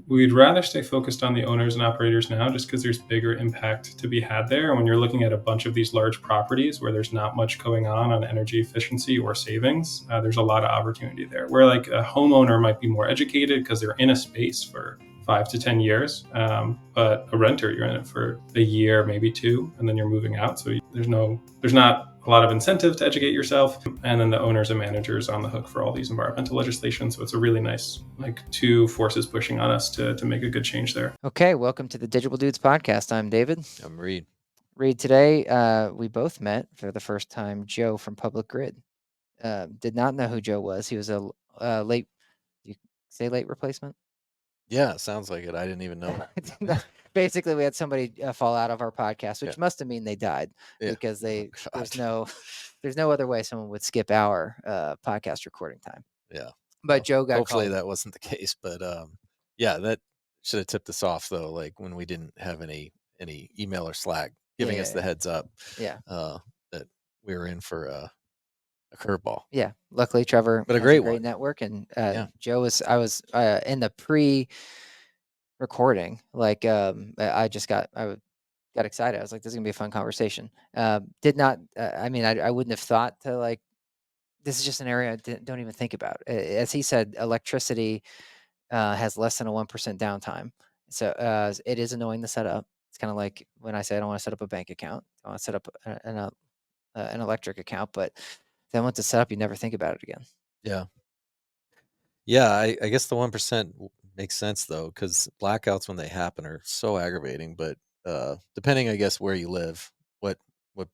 we'd rather stay focused on the owners and operators now, just because there's bigger impact to be had there. And when you're looking at a bunch of these large properties where there's not much going on energy efficiency or savings, there's a lot of opportunity there. Where like a homeowner might be more educated because they're in a space for 5 to 10 years, but a renter, you're in it for a year, maybe two, and then you're moving out. So there's not a lot of incentive to educate yourself, and then the owners and managers on the hook for all these environmental legislation. So it's a really nice, like, two forces pushing on us to make a good change there. Okay, welcome to the Digible Dudes podcast. I'm David. I'm Reed. Reed, today we both met for the first time Joe from Public Grid. Did not know who Joe was. He was a late, you say late replacement? Yeah, sounds like it. I didn't even know. Basically, we had somebody fall out of our podcast, which Yeah. must have mean they died Yeah. because God. there's no other way someone would skip our podcast recording time. Yeah. But Well, Joe got hopefully called. that wasn't the case, but yeah, that should have tipped us off though. Like when we didn't have any email or Slack giving us the heads up. Yeah. That we were in for a curveball. Yeah, luckily Trevor But a has great great one. network, and Yeah. Joe was. I was in the pre-recording. Like I got excited. I was like, "This is gonna be a fun conversation." Did not. I mean, I wouldn't have thought to like. This is just an area I don't even think about. As he said, electricity has less than a 1% downtime, so it is annoying to set up. It's kind of like when I say I don't want to set up a bank account. I want to set up an electric account, but then once it's set up, you never think about it again. Yeah. Yeah, I guess the 1% makes sense though, because blackouts when they happen are so aggravating. But depending, I guess, where you live, what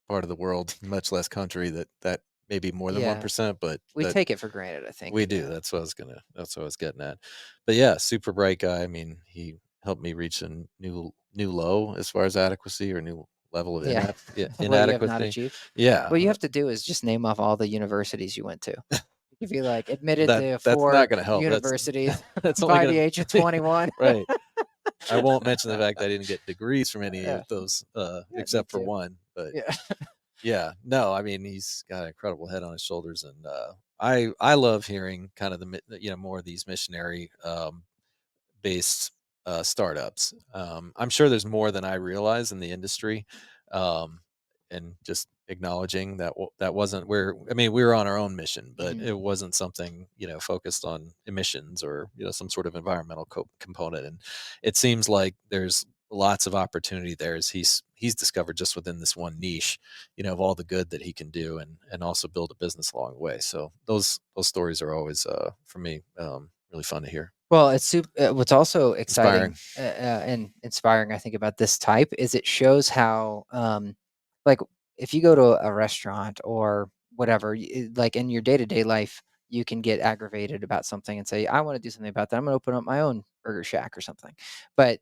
part of the world, much less country, that may be more than 1%. But we that take it for granted, I think. we do. That's what I was getting at. But yeah, super bright guy. I mean, he helped me reach a new low as far as adequacy, or new level of What you have not inadequacy. achieved. Yeah, What you have to do is just name off all the universities you went to. If you like admitted to that's 4 not going to help. universities That's only by going the age of 21. Right. I won't mention the fact that I didn't get degrees from any of those, except for too. one. But Yeah. yeah, no, I mean, he's got an incredible head on his shoulders, and I love hearing kind of the more of these missionary based startups. I'm sure there's more than I realize in the industry, um, and just acknowledging that that wasn't where. I mean, we were on our own mission, but it wasn't something focused on emissions or some sort of environmental component. And it seems like there's lots of opportunity there as he's discovered just within this one niche, of all the good that he can do, and also build a business along the way. So those stories are always for me really fun to hear. Well, it's what's also exciting and inspiring, I think, about this type is it shows how, like, if you go to a restaurant or whatever, like in your day-to-day life, you can get aggravated about something and say, "I want to do something about that. I'm going to open up my own burger shack or something." But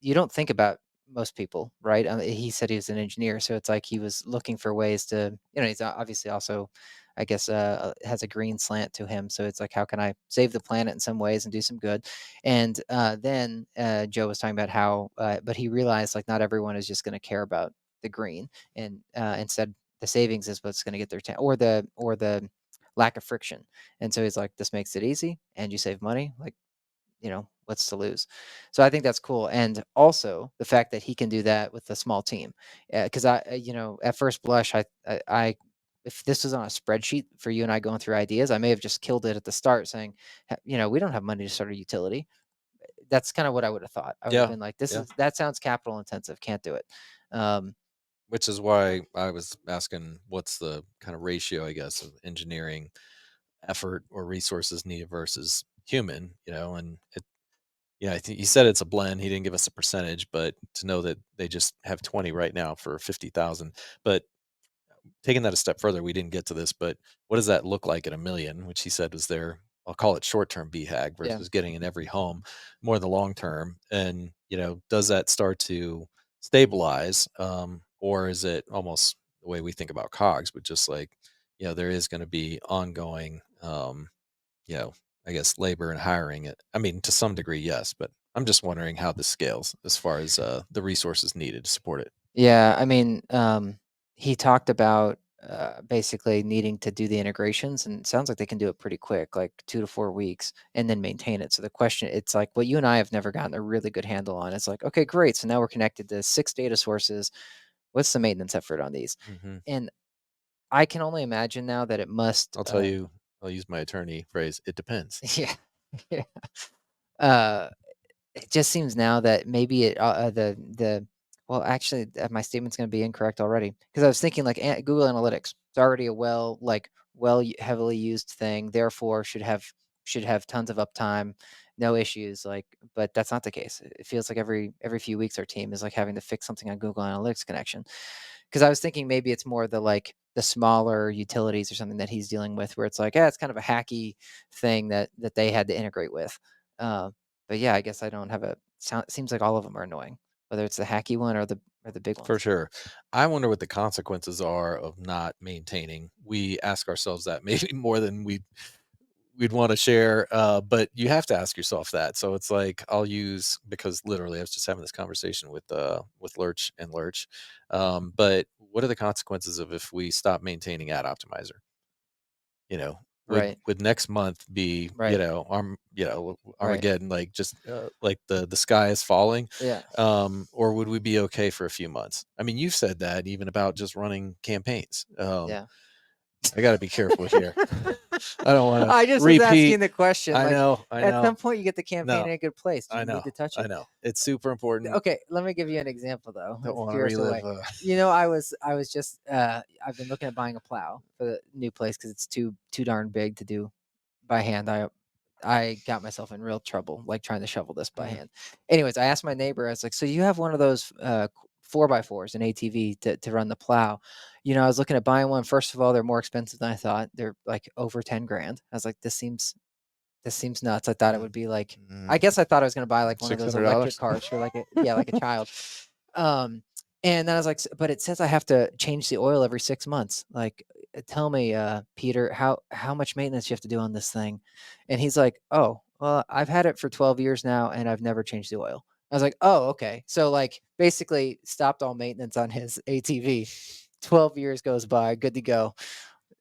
you don't think about most people, right? He said he was an engineer, so it's like he was looking for ways to, he's obviously also, I guess, has a green slant to him. So it's like, how can I save the planet in some ways and do some good? And then Joe was talking about how, but he realized like not everyone is just going to care about the green, and instead the savings is what's going to get their or the lack of friction. And so he's like, this makes it easy, and you save money. Like, what's to lose? So I think that's cool. And also the fact that he can do that with a small team. Because at first blush, I if this was on a spreadsheet for you and I going through ideas, I may have just killed it at the start saying, we don't have money to start a utility. That's kind of what I would have thought. I would have been like, that sounds capital intensive. Can't do it. Which is why I was asking, what's the kind of ratio, I guess, of engineering effort or resources needed versus human, and I think he said it's a blend. He didn't give us a percentage, but to know that they just have 20 right now for 50,000. But taking that a step further, we didn't get to this, but what does that look like at $1 million, which he said was their, I'll call it short-term BHAG versus getting in every home more in the long term. And, does that start to stabilize? Or is it almost the way we think about COGS, but just like, there is going to be ongoing, I guess labor and hiring it. I mean, to some degree, yes, but I'm just wondering how this scales as far as the resources needed to support it. Yeah. I mean, he talked about basically needing to do the integrations, and it sounds like they can do it pretty quick, like 2 to 4 weeks, and then maintain it. So the question, it's like what you and I have never gotten a really good handle on. It's like, okay, great. So now we're connected to 6 data sources. What's the maintenance effort on these? Mhm. And I can only imagine now that it must, I'll tell you, I'll use my attorney phrase, it depends. yeah, yeah. Uh, it just seems now that maybe well, actually, my statement's going to be incorrect already, because I was thinking like Google Analytics. It's already a heavily used thing, therefore should have tons of uptime, no issues. Like, but that's not the case. It feels like every few weeks our team is like having to fix something on Google Analytics connection. Because I was thinking maybe it's more the smaller utilities or something that he's dealing with, where it's like, it's kind of a hacky thing that they had to integrate with. Uh, but yeah, I guess I don't have seems like all of them are annoying, whether it's the hacky one or the big For ones. sure. I wonder what the consequences are of not maintaining. We ask ourselves that maybe more than we'd want to share, but you have to ask yourself that. So it's like I'll use, because literally I was just having this conversation with Lurch and Lurch. But what are the consequences of if we stop maintaining Ad Optimizer? You know, Right, would next month be, right, right. Armageddon, like just like the sky is falling, Yeah, or would we be okay for a few months? I mean, you've said that even about just running campaigns. yeah. I got to be careful here. I don't want to I just was repeat. asking the question. I Like, know, I at some know. point, you get the campaign No, in a good place. Do I you need know, to touch I it? know. It's super important. Okay, let me give you an example though, Don't want to spiritual relive. way. I was just I've been looking at buying a plow for the new place because it's too darn big to do by hand. I got myself in real trouble, like trying to shovel this by Mhm. hand. Anyways, I asked my neighbor, I was like, so you have one of those 4x4s, an ATV to run the plow. I was looking at buying one. First of all, they're more expensive than I thought. They're like over 10 grand. I was like, this seems nuts. I thought it Mm, would be like, I mm, guess I thought I was gonna buy like one of six those hundred electric dollars. cars for like like a child. Um, and then I was like, but it says I have to change the oil every 6 months. Like, tell me, Peter, how much maintenance you have to do on this thing? And he's like, oh, well, I've had it for 12 years now, and I've never changed the oil. I was like, oh, okay. So like, basically, stopped all maintenance on his ATV. 12 years goes by, good to go,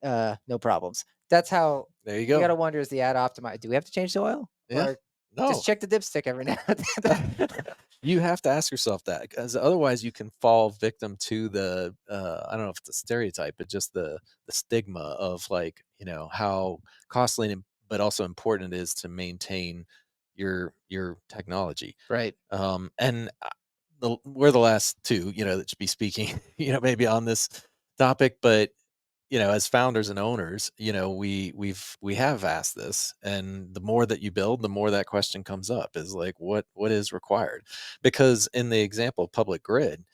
no problems. That's how There you you go. gotta wonder, is the ad optimized? Do we have to change the oil? Yeah. Or just No. check the dipstick every now and then? You have to ask yourself that, because otherwise you can fall victim to the I don't know if it's a stereotype, but just the stigma of, like, how costly and but also important it is to maintain your technology. Right. And we're the last two, that should be speaking, maybe on this topic, but as founders and owners, we have asked this, and the more that you build, the more that question comes up, is like, what is required? Because in the example of public grid,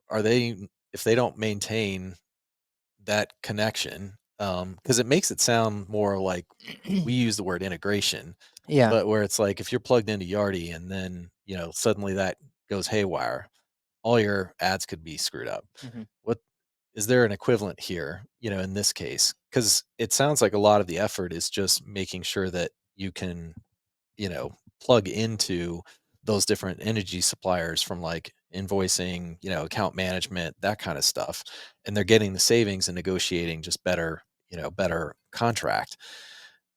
are they if they don't maintain that connection, because it makes it sound more like we use the word integration, Yeah. but where it's like if you're plugged into Yardi and then suddenly that goes haywire, all your ads could be screwed up. Mhm. What is there an equivalent here, in this case? Because it sounds like a lot of the effort is just making sure that you can, plug into those different energy suppliers from like invoicing, account management, that kind of stuff. And they're getting the savings and negotiating just better contract.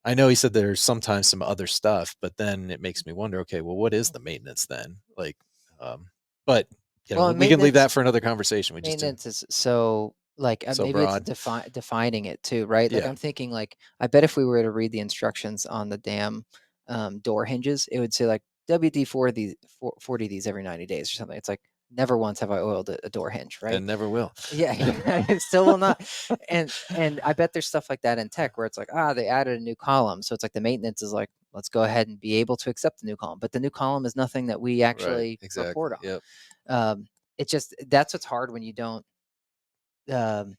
I know he said there's sometimes some other stuff, but then it makes me wonder, okay, well, what is the maintenance then? Like, um, but Well, and we can leave that for another conversation. We just did maintenance is so, like, so maybe it's broad. defining it too, right? Like, Yeah. I'm thinking, like, I bet if we were to read the instructions on the damn, door hinges, it would say, like, WD-40 these every 90 days or something. It's like, never once have I oiled a door hinge, right? And never will. Yeah, it still will not. And I bet there's stuff like that in tech where it's like, they added a new column. So it's like the maintenance is like, let's go ahead and be able to accept the new column. But the new column is nothing that we Right. actually report Exactly. on. Yep. It just, that's what's hard when you don't, um,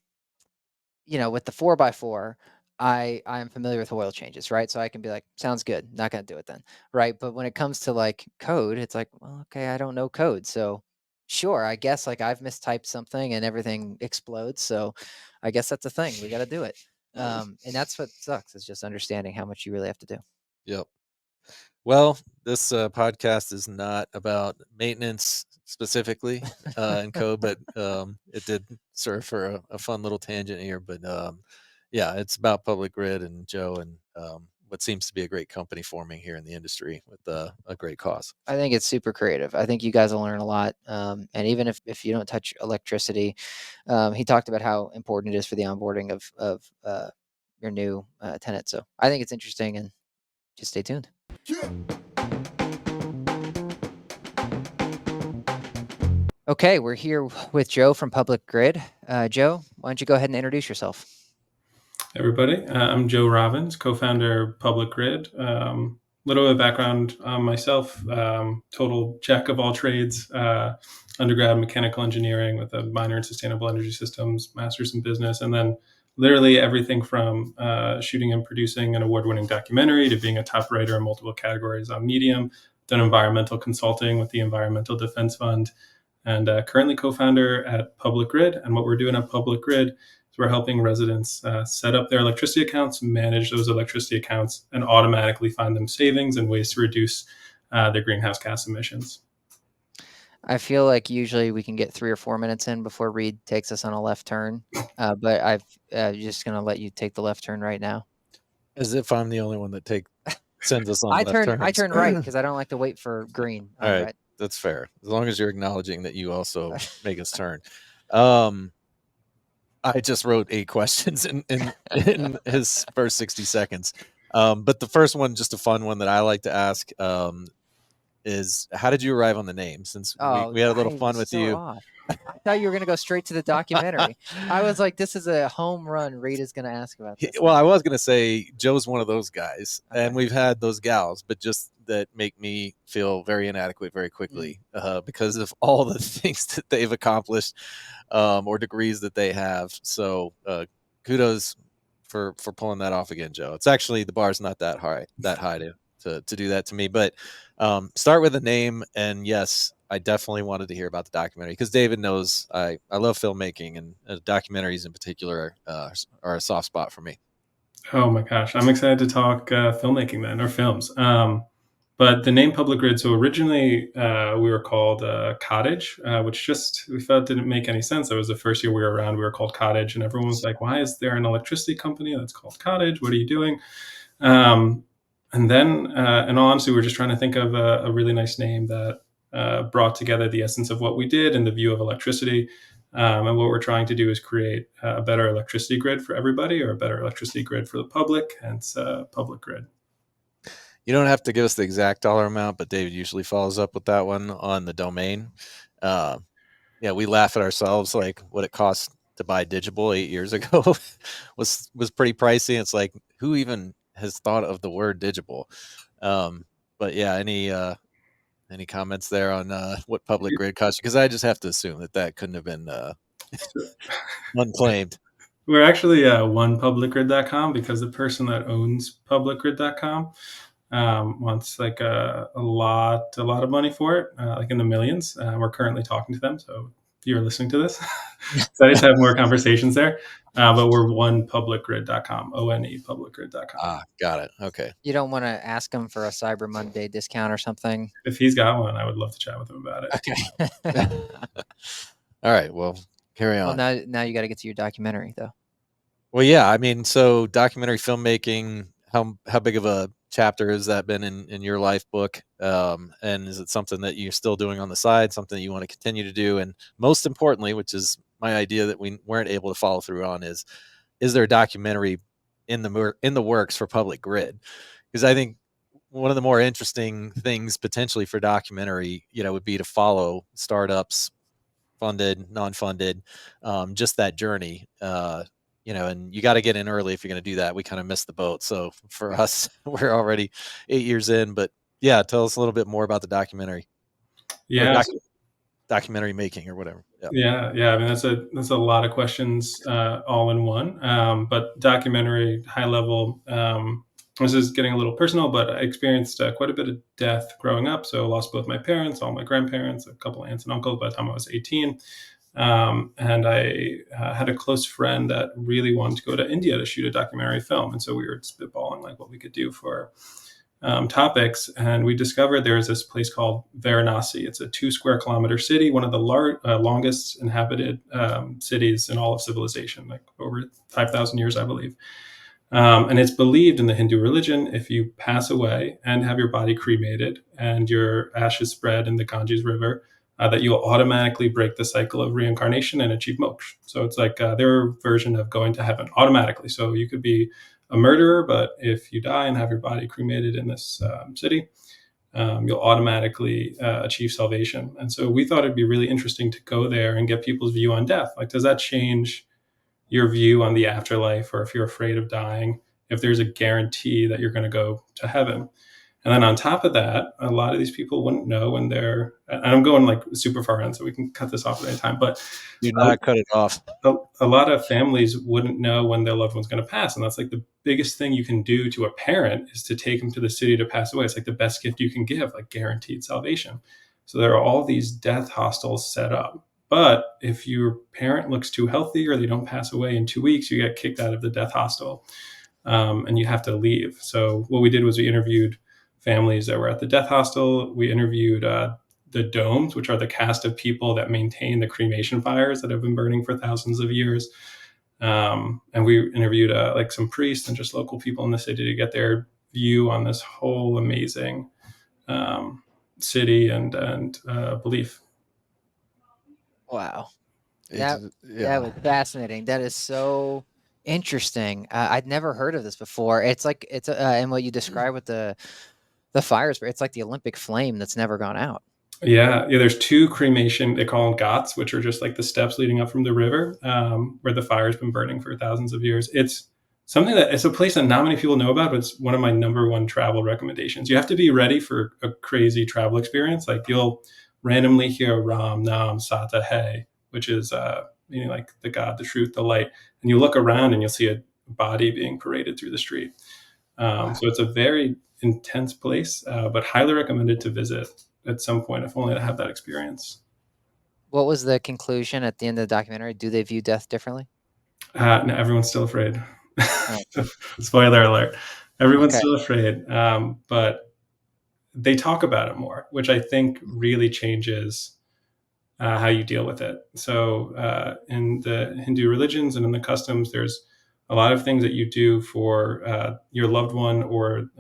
with the 4x4, I am familiar with oil changes, right? So I can be like, sounds good, not gonna do it then, right? But when it comes to like code, it's like, well, okay, I don't know code, so sure, I guess like I've mistyped something and everything explodes. So I guess that's a thing. We got to do it. And that's what sucks, is just understanding how much you really have to do. Yep. Well, this podcast is not about maintenance specifically in code, but it did serve for a fun little tangent here. But yeah, it's about Public Grid and Joe and what seems to be a great company forming here in the industry with a great cause. I think it's super creative. I think you guys will learn a lot. And even if you don't touch electricity, he talked about how important it is for the onboarding of your new tenant. So I think it's interesting, and just stay tuned. Okay, we're here with Joe from Public Grid. Joe, why don't you go ahead and introduce yourself? Everybody, I'm Joe Robbins, co-founder of Public Grid. Little bit of background on myself, total jack of all trades, undergrad mechanical engineering with a minor in sustainable energy systems, master's in business, and then literally everything from shooting and producing an award-winning documentary to being a top writer in multiple categories on Medium, done environmental consulting with the Environmental Defense Fund, and currently co-founder at Public Grid. And what we're doing at Public Grid is we're helping residents set up their electricity accounts, manage those electricity accounts, and automatically find them savings and ways to reduce their greenhouse gas emissions. I feel like usually we can get 3 or 4 minutes in before Reed takes us on a left turn, but I've just going to let you take the left turn right now. As if I'm the only one that sends us on left turns. I turn right because I don't like to wait for green. All right, red. that's fair. As long as you're acknowledging that you also make us turn. I just wrote 8 questions in his first 60 seconds. But the first one, just a fun one that I like to ask, is how did you arrive on the name? Since we had a little fun with you. I thought you were going to go straight to the documentary. I was like, this is a home run. Reed is going to ask about this. Well, I was going to say Joe's one of those guys, and we've had those gals, but just that make me feel very inadequate very quickly because of all the things that they've accomplished or degrees that they have. So kudos for pulling that off again, Joe. It's actually, the bar's not that high to do that to me, but start with a name. And yes, I definitely wanted to hear about the documentary because David knows I love filmmaking, and documentaries in particular are a soft spot for me. Oh my gosh, I'm excited to talk filmmaking then, or films. But the name Public Grid, so originally we were called Cottage, which we felt didn't make any sense. That was the first year we were around, we were called Cottage, and everyone was like, why is there an electricity company that's called Cottage? What are you doing? And then, in all honesty, we were just trying to think of a really nice name that brought together the essence of what we did and the view of electricity. And what we're trying to do is create a better electricity grid for everybody, or a better electricity grid for the public, hence Public Grid. You don't have to give us the exact dollar amount, but David usually follows up with that one on the domain. Yeah, we laugh at ourselves, like what it cost to buy Digible 8 years ago was pretty pricey. It's like, who even has thought of the word Digible? But yeah, any comments there on what Public Grid cost? Because I just have to assume that couldn't have been unclaimed. We're actually onepublicgrid.com because the person that owns publicgrid.com wants like a lot of money for it, like in the millions. We're currently talking to them, so if you're listening to this, excited to have more conversations there. But we're onepublicgrid.com, onepublicgrid.com. Ah, got it. Okay. You don't want to ask him for a Cyber Monday discount or something? If he's got one, I would love to chat with him about it. Okay. All right. Well, carry on. Well, now you got to get to your documentary, though. Well, yeah. I mean, so documentary filmmaking, how big of a chapter has that been in your life book? And is it something that you're still doing on the side, something that you want to continue to do? And most importantly, which is my idea that we weren't able to follow through on, is there a documentary in the works for Public Grid? Because I think one of the more interesting things potentially for documentary, would be to follow startups, funded, non-funded, just that journey. And you got to get in early if you're going to do that. We kind of missed the boat. So for us, we're already 8 years in. But yeah, tell us a little bit more about the documentary. Yeah, documentary making or whatever. Yeah. I mean, that's a lot of questions all in one. But documentary, high level. This is getting a little personal, but I experienced quite a bit of death growing up. So I lost both my parents, all my grandparents, a couple of aunts and uncles by the time I was 18. And I had a close friend that really wanted to go to India to shoot a documentary film. And so we were spitballing like what we could do for topics, and we discovered there's this place called Varanasi. It's a 2 square kilometer city, one of the longest inhabited cities in all of civilization, like over 5,000 years, I believe. And it's believed in the Hindu religion, if you pass away and have your body cremated and your ashes spread in the Ganges River, that you'll automatically break the cycle of reincarnation and achieve moksha. So it's like their version of going to heaven automatically. So you could be a murderer, but if you die and have your body cremated in this city, you'll automatically achieve salvation. And so we thought it'd be really interesting to go there and get people's view on death. Like, does that change your view on the afterlife, or if you're afraid of dying, if there's a guarantee that you're going to go to heaven? And then on top of that, a lot of these people wouldn't know when they're, and I'm going like super far in, so we can cut this off at any time, but do not cut it off. A lot of families wouldn't know when their loved one's going to pass. And that's like the biggest thing you can do to a parent, is to take them to the city to pass away. It's like the best gift you can give, like guaranteed salvation. So there are all these death hostels set up. But if your parent looks too healthy or they don't pass away in 2 weeks, you get kicked out of the death hostel, and you have to leave. So what we did was we interviewed families that were at the death hostel. We interviewed the domes, which are the cast of people that maintain the cremation fires that have been burning for thousands of years. And we interviewed like some priests and just local people in the city to get their view on this whole amazing city and belief. Wow. That was fascinating. That is so interesting. I'd never heard of this before. It's like, and what you described with the fires, it's like the Olympic flame that's never gone out. Yeah. There's 2 cremation, they call them ghats, which are just like the steps leading up from the river, where the fire's been burning for thousands of years. It's something that, it's a place that not many people know about, but it's one of my number one travel recommendations. You have to be ready for a crazy travel experience. Like, you'll randomly hear Ram Nam Sata Hai, which is meaning like the God, the truth, the light. And you look around and you'll see a body being paraded through the street. So it's a very intense place, but highly recommended to visit at some point, if only to have that experience. What was the conclusion at the end of the documentary? Do they view death differently? No, everyone's still afraid. Spoiler alert. Everyone's still afraid, but they talk about it more, which I think really changes how you deal with it. So in the Hindu religions and in the customs, there's a lot of things that you do for your loved one, or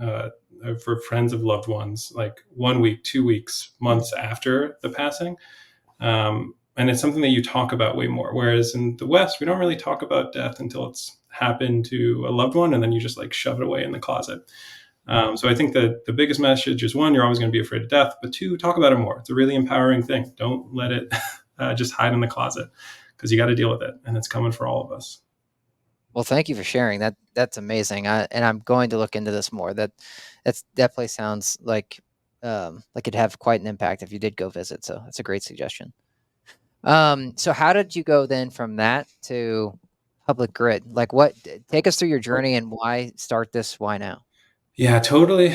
for friends of loved ones, like 1 week, 2 weeks, months after the passing. And it's something that you talk about way more. Whereas in the West, we don't really talk about death until it's happened to a loved one, and then you just like shove it away in the closet. So I think that the biggest message is, 1, you're always going to be afraid of death, but 2, talk about it more. It's a really empowering thing. Don't let it just hide in the closet, because you got to deal with it, and it's coming for all of us. Well, thank you for sharing that. That's amazing. And I'm going to look into this more. That place sounds like it'd have quite an impact if you did go visit. So that's a great suggestion. So how did you go then from that to public grid? Like, take us through your journey, and why start this? Why now? Yeah, totally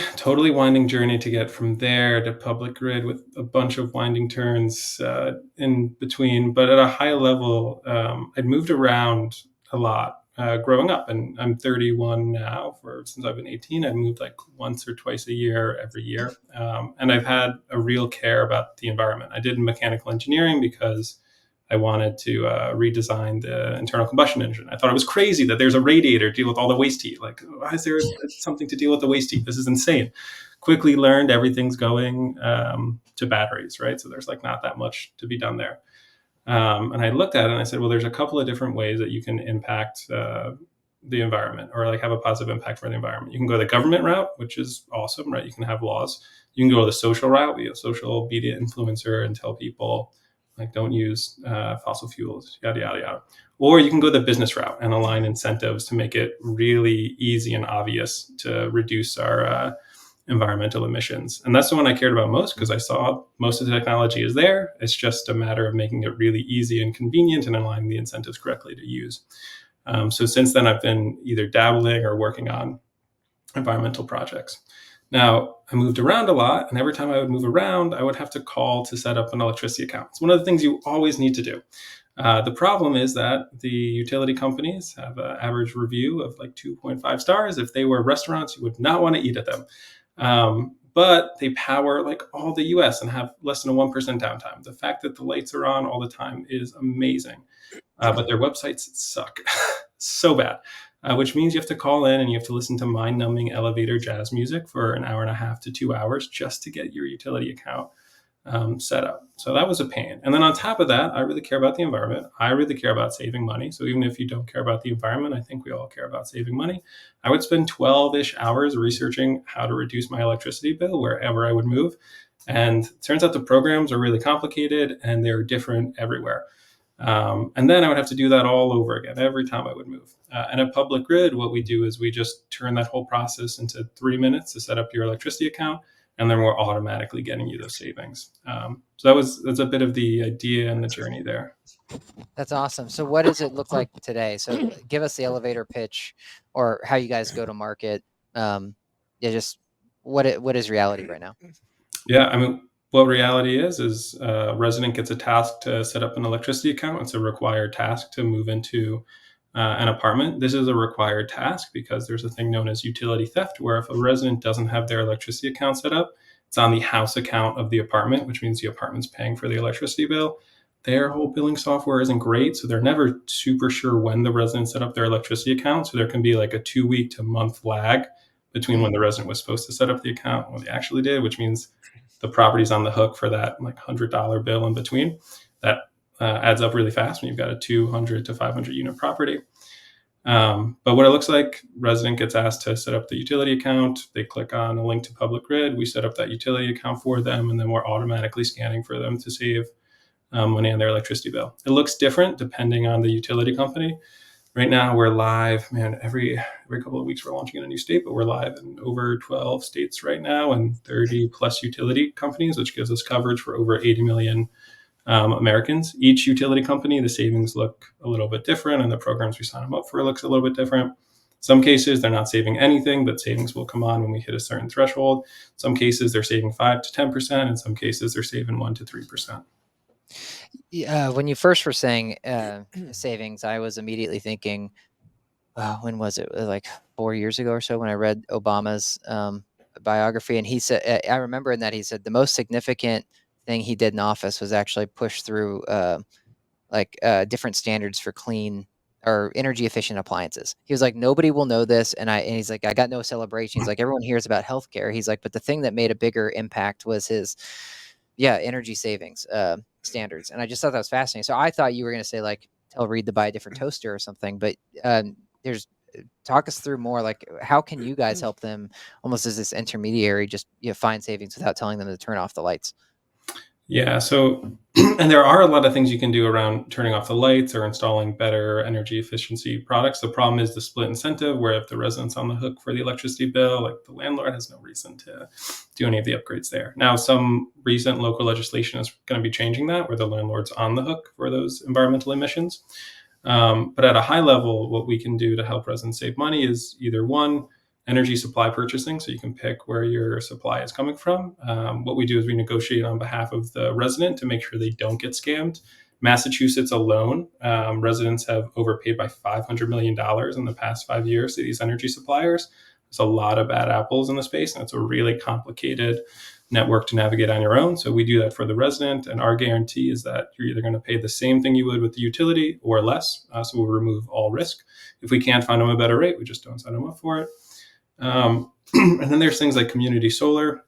winding journey to get from there to public grid, with a bunch of winding turns in between. But at a high level, I'd moved around a lot growing up, and I'm 31 now. Since I've been 18, I've moved like once or twice a year, every year. And I've had a real care about the environment. I did mechanical engineering because I wanted to redesign the internal combustion engine. I thought it was crazy that there's a radiator to deal with all the waste heat. Like, why is there something to deal with the waste heat? This is insane. Quickly learned everything's going to batteries, right? So there's like not that much to be done there. And I looked at it and I said, well, there's a couple of different ways that you can impact the environment, or like have a positive impact for the environment. You can go the government route, which is awesome, right? You can have laws. You can go the social route, be a social media influencer and tell people, like, don't use fossil fuels, yada, yada, yada. Or you can go the business route and align incentives to make it really easy and obvious to reduce our environmental emissions. And that's the one I cared about most, because I saw most of the technology is there. It's just a matter of making it really easy and convenient and aligning the incentives correctly to use. So since then, I've been either dabbling or working on environmental projects. Now, I moved around a lot, and every time I would move around, I would have to call to set up an electricity account. It's one of the things you always need to do. The problem is that the utility companies have an average review of like 2.5 stars. If they were restaurants, you would not want to eat at them. But they power like all the US and have less than a 1% downtime. The fact that the lights are on all the time is amazing. But their websites suck so bad, which means you have to call in and you have to listen to mind numbing elevator jazz music for an hour and a half to 2 hours just to get your utility account set up. So that was a pain. And then on top of that, I really care about the environment. I really care about saving money. So even if you don't care about the environment, I think we all care about saving money. I would spend 12-ish hours researching how to reduce my electricity bill wherever I would move. And it turns out the programs are really complicated and they're different everywhere. And then I would have to do that all over again every time I would move. And at Public Grid, what we do is we just turn that whole process into 3 minutes to set up your electricity account, and then we're automatically getting you those savings. So that's a bit of the idea and the journey there. That's awesome. So what does it look like today? So give us the elevator pitch or how you guys go to market. Just what is reality right now? Yeah, I mean, what reality is a resident gets a task to set up an electricity account. It's a required task to move into an apartment. This is a required task because there's a thing known as utility theft, where if a resident doesn't have their electricity account set up, it's on the house account of the apartment, which means the apartment's paying for the electricity bill. Their whole billing software isn't great, so they're never super sure when the resident set up their electricity account. So there can be like a 2 week to month lag between when the resident was supposed to set up the account and what they actually did, which means the property's on the hook for that like $100 bill in between. That adds up really fast when you've got a 200 to 500 unit property. But what it looks like, resident gets asked to set up the utility account. They click on a link to Public Grid. We set up that utility account for them, and then we're automatically scanning for them to save money on their electricity bill. It looks different depending on the utility company. Right now, we're live, man. Every couple of weeks, we're launching in a new state, but we're live in over 12 states right now and 30 plus utility companies, which gives us coverage for over 80 million Americans. Each utility company, the savings look a little bit different, and the programs we sign them up for looks a little bit different. Some cases, they're not saving anything, but savings will come on when we hit a certain threshold. Some cases, they're saving 5 to 10%. In some cases, they're saving 1 to 3%. When you first were saying savings, I was immediately thinking, when was it? Like 4 years ago or so when I read Obama's biography. And he said, I remember in that he said the most significant thing he did in office was actually push through different standards for clean or energy efficient appliances. He was like, nobody will know this. And he's like, I got no celebration. He's like, everyone hears about healthcare. He's like, but the thing that made a bigger impact was his energy savings standards. And I just thought that was fascinating. So I thought you were going to say like tell Reed to buy a different toaster or something, but there's talk us through more like how can you guys help them almost as this intermediary just find savings without telling them to turn off the lights? Yeah, so and there are a lot of things you can do around turning off the lights or installing better energy efficiency products. The problem is the split incentive, where if the resident's on the hook for the electricity bill, like the landlord has no reason to do any of the upgrades there. Now, some recent local legislation is going to be changing that, where the landlord's on the hook for those environmental emissions. But at a high level, what we can do to help residents save money is either one, energy supply purchasing, so you can pick where your supply is coming from. What we do is we negotiate on behalf of the resident to make sure they don't get scammed. Massachusetts alone, residents have overpaid by $500 million in the past 5 years to these energy suppliers. There's a lot of bad apples in the space, and it's a really complicated network to navigate on your own. So we do that for the resident, and our guarantee is that you're either going to pay the same thing you would with the utility or less. So we'll remove all risk. If we can't find them a better rate, we just don't sign them up for it. And then there's things like community solar,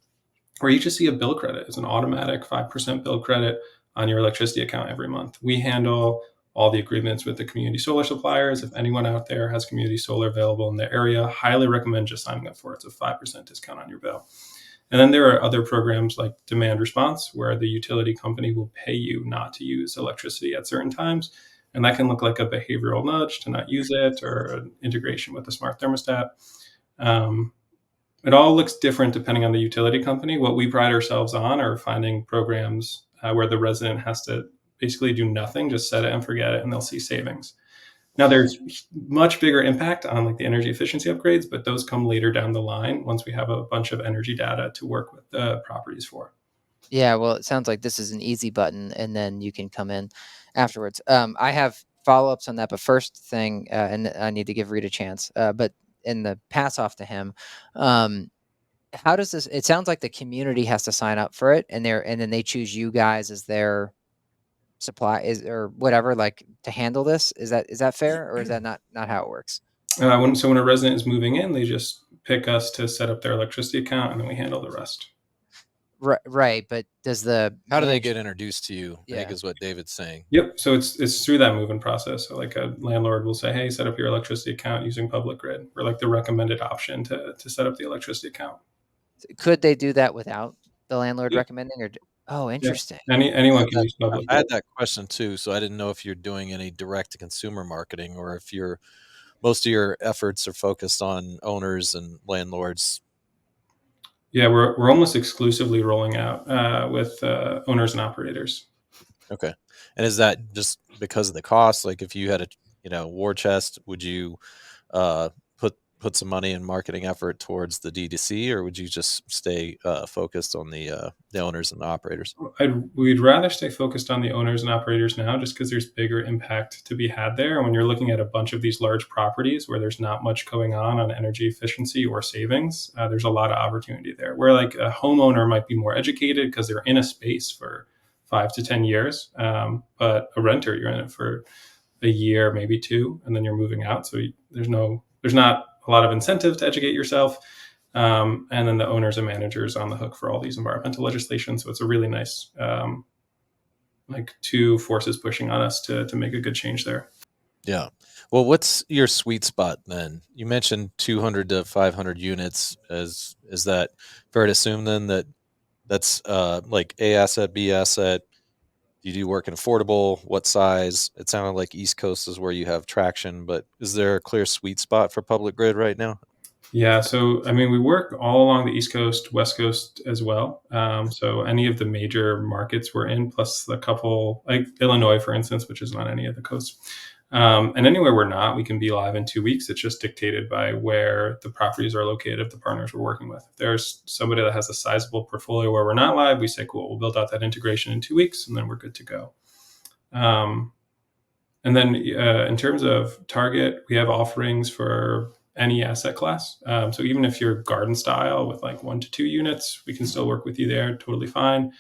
where you just see a bill credit. It's an automatic 5% bill credit on your electricity account every month. We handle all the agreements with the community solar suppliers. If anyone out there has community solar available in their area, highly recommend just signing up for it. It's a 5% discount on your bill. And then there are other programs like demand response, where the utility company will pay you not to use electricity at certain times. And that can look like a behavioral nudge to not use it, or an integration with the smart thermostat. It all looks different depending on the utility company. What we pride ourselves on are finding programs where the resident has to basically do nothing, just set it and forget it, and they'll see savings. Now, there's much bigger impact on like the energy efficiency upgrades, but those come later down the line once we have a bunch of energy data to work with the properties for. Yeah, well, it sounds like this is an easy button, and then you can come in afterwards. I have follow-ups on that, but first thing, and I need to give Reed a chance. But in the pass off to him, um, how does this? It sounds like the community has to sign up for it, and then they choose you guys as their supply is or whatever, like to handle this. Is that fair, or is that not how it works? When a resident is moving in, they just pick us to set up their electricity account, and then we handle the rest. Right, but does the How do they manage? get introduced to you? I think Yeah. is what David's saying. Yep. So it's through that move-in process. So like a landlord will say, "Hey, set up your electricity account using public grid." We're like the recommended option to set up the electricity account. Could they do that without the landlord Yep. recommending, or oh, Yep. interesting. Anyone can use public I grid. had that question too, so I didn't know if you're doing any direct to consumer marketing or if most of your efforts are focused on owners and landlords. Yeah, we're almost exclusively rolling out with owners and operators. Okay. And is that just because of the cost? Like if you had a, war chest, would you uh put some money in marketing effort towards the D2C, or would you just stay focused on the owners and the operators? We'd rather stay focused on the owners and operators now, just because there's bigger impact to be had there. And when you're looking at a bunch of these large properties where there's not much going on energy efficiency or savings, there's a lot of opportunity there. Where like a homeowner might be more educated because they're in a space for 5 to 10 years, but a renter, you're in it for a year, maybe two, and then you're moving out. So there's not a lot of incentive to educate yourself. And then the owners and managers on the hook for all these environmental legislation. So it's a really nice, like two forces pushing on us to make a good change there. Yeah. Well, what's your sweet spot then? You mentioned 200 to 500 units. Is that fair to assume then that that's like A asset, B asset? Do you do work in affordable? What size? It sounded like East Coast is where you have traction, but is there a clear sweet spot for public grid right now? Yeah, so I mean, we work all along the East Coast, West Coast as well. So any of the major markets we're in, plus a couple like Illinois, for instance, which is not any of the coasts. And anywhere we're not, we can be live in 2 weeks. It's just dictated by where the properties are located of the partners we're working with. If there's somebody that has a sizable portfolio where we're not live, we say, cool, we'll build out that integration in 2 weeks, and then we're good to go. Um, and then in terms of target, we have offerings for any asset class. So even if you're garden style with like 1 to 2 units, we can still work with you there. Totally fine.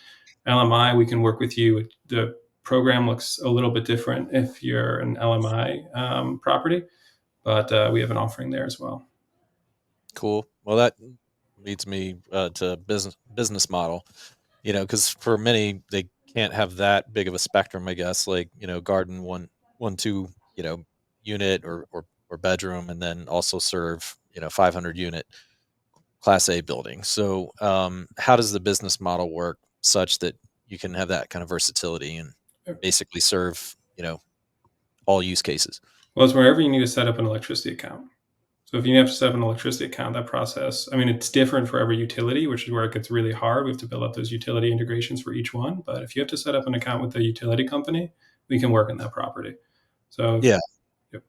LMI, we can work with you. The program looks a little bit different if you're an LMI property, but we have an offering there as well. Cool. Well, that leads me to business model. Because for many they can't have that big of a spectrum, I guess. Like garden one two unit or bedroom, and then also serve 500 unit Class A building. So, how does the business model work such that you can have that kind of versatility and basically serve all use cases? Well, it's wherever you need to set up an electricity account. So if you have to set up an electricity account, that process, I mean, it's different for every utility, which is where it gets really hard. We have to build up those utility integrations for each one. But if you have to set up an account with the utility company, we can work in that property. So, Yeah. yep.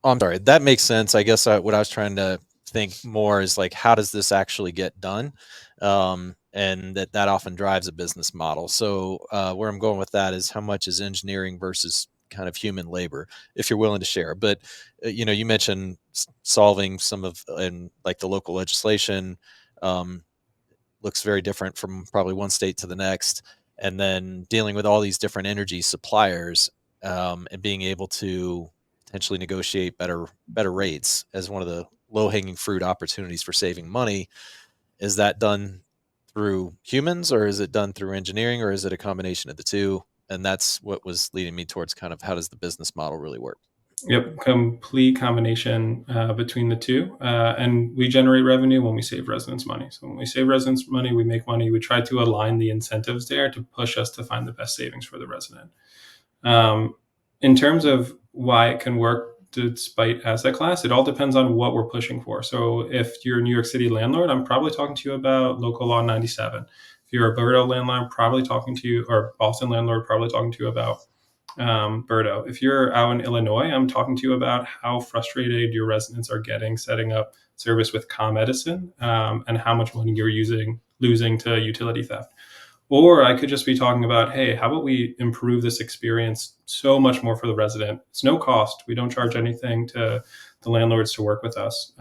Oh, I'm sorry. That makes sense. I guess what I was trying to think more is like, how does this actually get done? And that often drives a business model. So where I'm going with that is how much is engineering versus kind of human labor, if you're willing to share. But you mentioned solving some of and like the local legislation. Looks very different from probably one state to the next, and then dealing with all these different energy suppliers, and being able to potentially negotiate better rates as one of the low hanging fruit opportunities for saving money. Is that done through humans, or is it done through engineering, or is it a combination of the two? And that's what was leading me towards kind of how does the business model really work? Yep, complete combination between the two. And we generate revenue when we save residents money. So when we save residents money, we make money. We try to align the incentives there to push us to find the best savings for the resident. Um, in terms of why it can work despite asset class, it all depends on what we're pushing for. So if you're a New York City landlord, I'm probably talking to you about local law 97. If you're a Bordeaux landlord, probably talking to you, or Boston landlord, probably talking to you about Berto. If you're out in Illinois, I'm talking to you about how frustrated your residents are getting setting up service with Com Edison, and how much money you're losing to utility theft. Or I could just be talking about, hey, how about we improve this experience so much more for the resident? It's no cost. We don't charge anything to the landlords to work with us.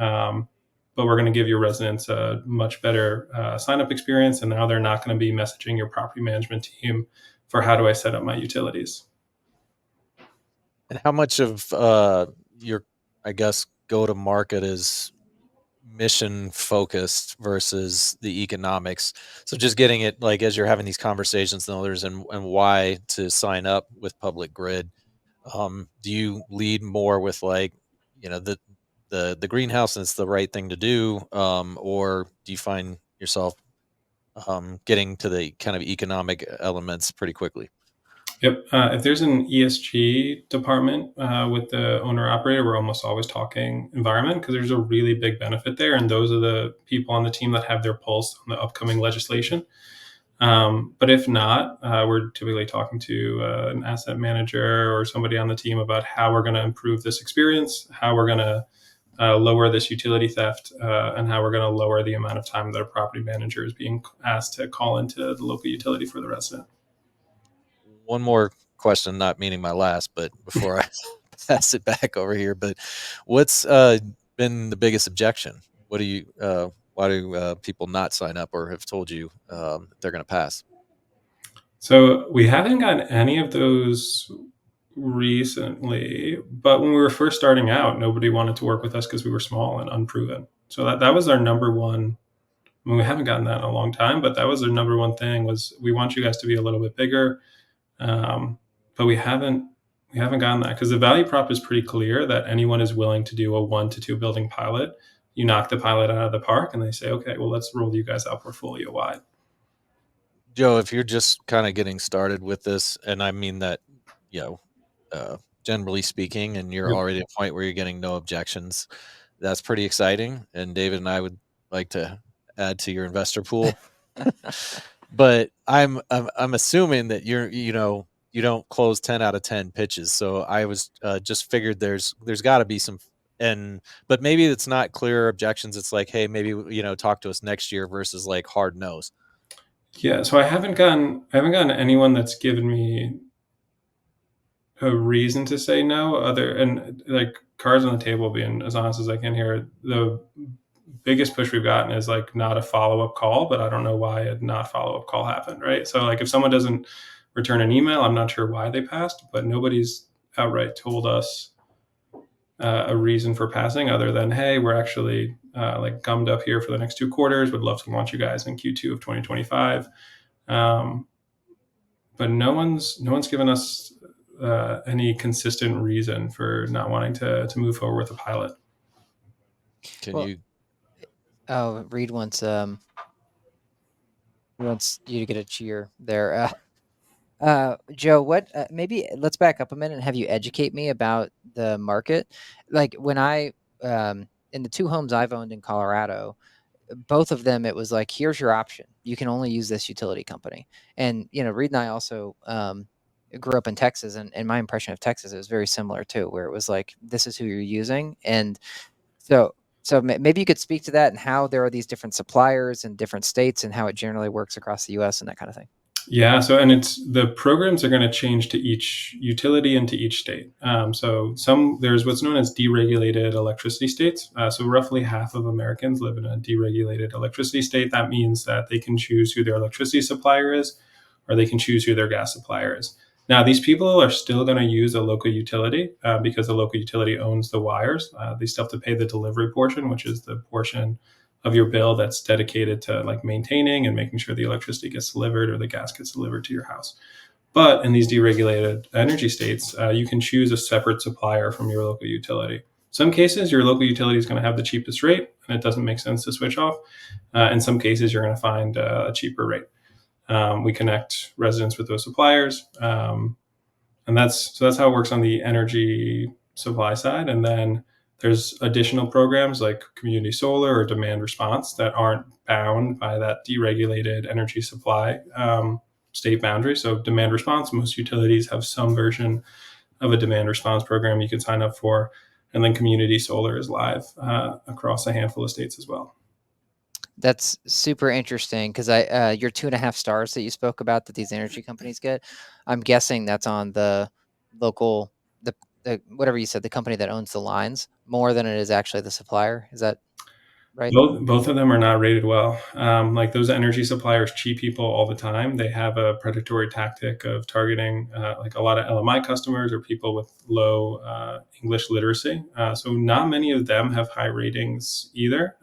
but we're going to give your residents a much better sign-up experience, and now they're not going to be messaging your property management team for how do I set up my utilities. And how much of your, I guess, go to market is mission focused versus the economics? So just getting it like as you're having these conversations with others and why to sign up with Public Grid, do you lead more with like, the greenhouse and it's the right thing to do, or do you find yourself getting to the kind of economic elements pretty quickly? Yep. If there's an ESG department with the owner operator, we're almost always talking environment because there's a really big benefit there. And those are the people on the team that have their pulse on the upcoming legislation. But if not, we're typically talking to an asset manager or somebody on the team about how we're going to improve this experience, how we're going to lower this utility theft, and how we're going to lower the amount of time that a property manager is being asked to call into the local utility for the resident. One more question, not meaning my last, but before I pass it back over here, but what's been the biggest objection? What do you, why do people not sign up or have told you they're going to pass? So we haven't gotten any of those recently, but when we were first starting out, nobody wanted to work with us because we were small and unproven. So that was our number one. I mean, we haven't gotten that in a long time, but that was our number one thing was we want you guys to be a little bit bigger. But we haven't gotten that because the value prop is pretty clear that anyone is willing to do a 1 to 2 building pilot. You knock the pilot out of the park and they say, okay, well, let's roll you guys out portfolio wide. Joe, if you're just kind of getting started with this, and I mean that, you know, generally speaking, and you're Yep. already at a point where you're getting no objections, that's pretty exciting. And David and I would like to add to your investor pool. But I'm assuming that you don't close 10 out of 10 pitches. So I was just figured there's got to be some, and but maybe it's not clear objections. It's like, hey, maybe talk to us next year versus like hard nose. Yeah, so I haven't gotten anyone that's given me a reason to say no other and like cards on the table being as honest as I can here. The biggest push we've gotten is like not a follow-up call, but I don't know why a not follow-up call happened, right? So like if someone doesn't return an email, I'm not sure why they passed, but nobody's outright told us a reason for passing other than, hey, we're actually like gummed up here for the next 2 quarters. Would love to launch you guys in Q2 of 2025. But no one's given us any consistent reason for not wanting to move forward with a pilot. Can Well, you? Oh, Reed wants you to get a cheer there. Joe, what? Maybe let's back up a minute and have you educate me about the market. Like when in the 2 homes I've owned in Colorado, both of them, it was like, here's your option. You can only use this utility company. And Reed and I also grew up in Texas, and my impression of Texas is very similar too, where it was like, this is who you're using, and so. So maybe you could speak to that and how there are these different suppliers in different states and how it generally works across the U.S. and that kind of thing. Yeah, so and it's the programs are going to change to each utility and to each state. So there's what's known as deregulated electricity states. So roughly half of Americans live in a deregulated electricity state. That means that they can choose who their electricity supplier is, or they can choose who their gas supplier is. Now, these people are still going to use a local utility because the local utility owns the wires. They still have to pay the delivery portion, which is the portion of your bill that's dedicated to like maintaining and making sure the electricity gets delivered or the gas gets delivered to your house. But in these deregulated energy states, you can choose a separate supplier from your local utility. Some cases, your local utility is going to have the cheapest rate, and it doesn't make sense to switch off. In some cases, you're going to find a cheaper rate. We connect residents with those suppliers, and that's how it works on the energy supply side. And then there's additional programs like community solar or demand response that aren't bound by that deregulated energy supply state boundary. So demand response, most utilities have some version of a demand response program you can sign up for. And then community solar is live across a handful of states as well. That's super interesting because your 2.5 stars that you spoke about that these energy companies get, I'm guessing that's on the local, the whatever you said, the company that owns the lines more than it is actually the supplier. Is that? right? Both of them are not rated well. Like those energy suppliers cheat people all the time. They have a predatory tactic of targeting like a lot of LMI customers or people with low English literacy. So not many of them have high ratings either,